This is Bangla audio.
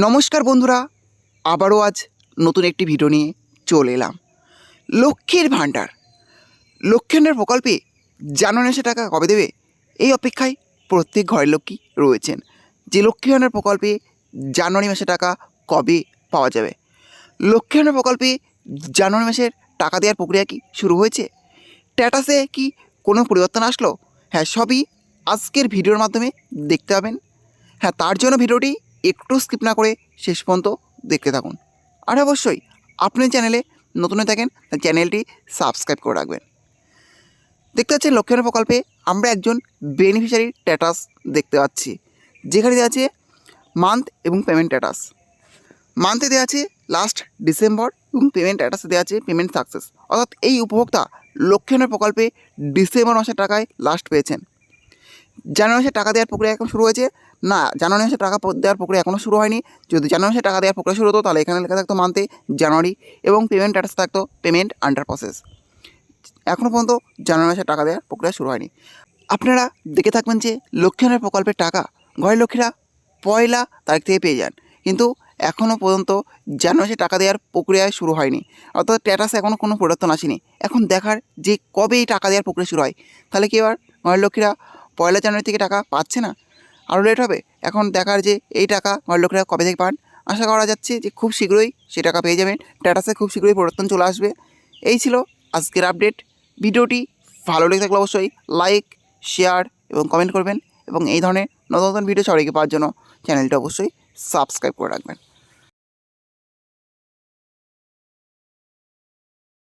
নমস্কার বন্ধুরা, আবারও আজ নতুন একটি ভিডিও নিয়ে চলে এলাম। লক্ষ্মীর ভাণ্ডার প্রকল্পে জানুয়ারি মাসে টাকা কবে দেবে এই অপেক্ষায় প্রত্যেক ঘরের লক্ষ্মী রয়েছেন যে লক্ষ্মীর ভাণ্ডার প্রকল্পে জানুয়ারি মাসে টাকা কবে পাওয়া যাবে। লক্ষ্মীর ভাণ্ডার প্রকল্পে জানুয়ারি মাসের টাকা দেওয়ার প্রক্রিয়া কি শুরু হয়েছে? স্ট্যাটাসে কি কোনো পরিবর্তন আসলো? হ্যাঁ, সবই আজকের ভিডিওর মাধ্যমে দেখতে পাবেন। হ্যাঁ, তার জন্য ভিডিওটি একটু স্কিপ না করে শেষ পর্যন্ত দেখতে থাকুন। আর অবশ্যই আপনি চ্যানেলে নতুন হয়ে থাকেন চ্যানেলটি সাবস্ক্রাইব করে রাখবেন। দেখতে পাচ্ছেন লক্ষ্মীর ভাণ্ডার প্রকল্পে আমরা একজন বেনিফিশিয়ারির স্ট্যাটাস দেখতে পাচ্ছি, যেখানে দেওয়া আছে মান্থ এবং পেমেন্ট স্ট্যাটাস। মান্থে দেওয়া আছে লাস্ট ডিসেম্বর এবং পেমেন্ট স্ট্যাটাসে দেওয়া আছে পেমেন্ট সাকসেস। অর্থাৎ এই উপভোক্তা লক্ষ্মীর ভাণ্ডার প্রকল্পে ডিসেম্বর মাসের টাকায় লাস্ট পেয়েছেন। জানুয়ারি মাসে টাকা দেওয়ার প্রক্রিয়া এখন শুরু হয়েছে না, জানুয়ারি মাসে টাকা দেওয়ার প্রক্রিয়া এখনও শুরু হয়নি। যদি জানুয়ারি মাসে টাকা দেওয়ার প্রক্রিয়া শুরু হতো তাহলে এখানে লেখা থাকতো মান্থে জানুয়ারি এবং পেমেন্ট স্ট্যাটাস থাকতো পেমেন্ট আন্ডার প্রসেস। এখনও পর্যন্ত জানুয়ারি মাসে টাকা দেওয়ার প্রক্রিয়া শুরু হয়নি। আপনারা দেখে থাকবেন যে লক্ষ্মীর ভাণ্ডার প্রকল্পের টাকা ঘরের লক্ষ্মীরা পয়লা তারিখ থেকে পেয়ে যান, কিন্তু এখনও পর্যন্ত জানুয়ারি মাসে টাকা দেওয়ার প্রক্রিয়া শুরু হয়নি। অর্থাৎ স্ট্যাটাসে এখনও কোনো পরিবর্তন আসেনি। এখন দেখার যে কবে এই টাকা দেওয়ার প্রক্রিয়া শুরু হয়, তাহলে কি এবার ঘরের লক্ষ্মীরা পয়লা জানুয়ারি থেকে টাকা পাচ্ছে না, আরও লেট হবে? এখন দেখার যে এই টাকা ঘরের লোকেরা কবে থেকে পান। আশা করা যাচ্ছে যে খুব শীঘ্রই সে টাকা পেয়ে যাবেন। স্ট্যাটাসে খুব শীঘ্রই পরিবর্তন চলে আসবে। এই ছিল আজকের আপডেট। ভিডিওটি ভালো লেগে থাকলে অবশ্যই লাইক, শেয়ার এবং কমেন্ট করবেন এবং এই ধরনের নতুন নতুন ভিডিও সবাইকে পাওয়ার জন্য চ্যানেলটা অবশ্যই সাবস্ক্রাইব করে রাখবেন।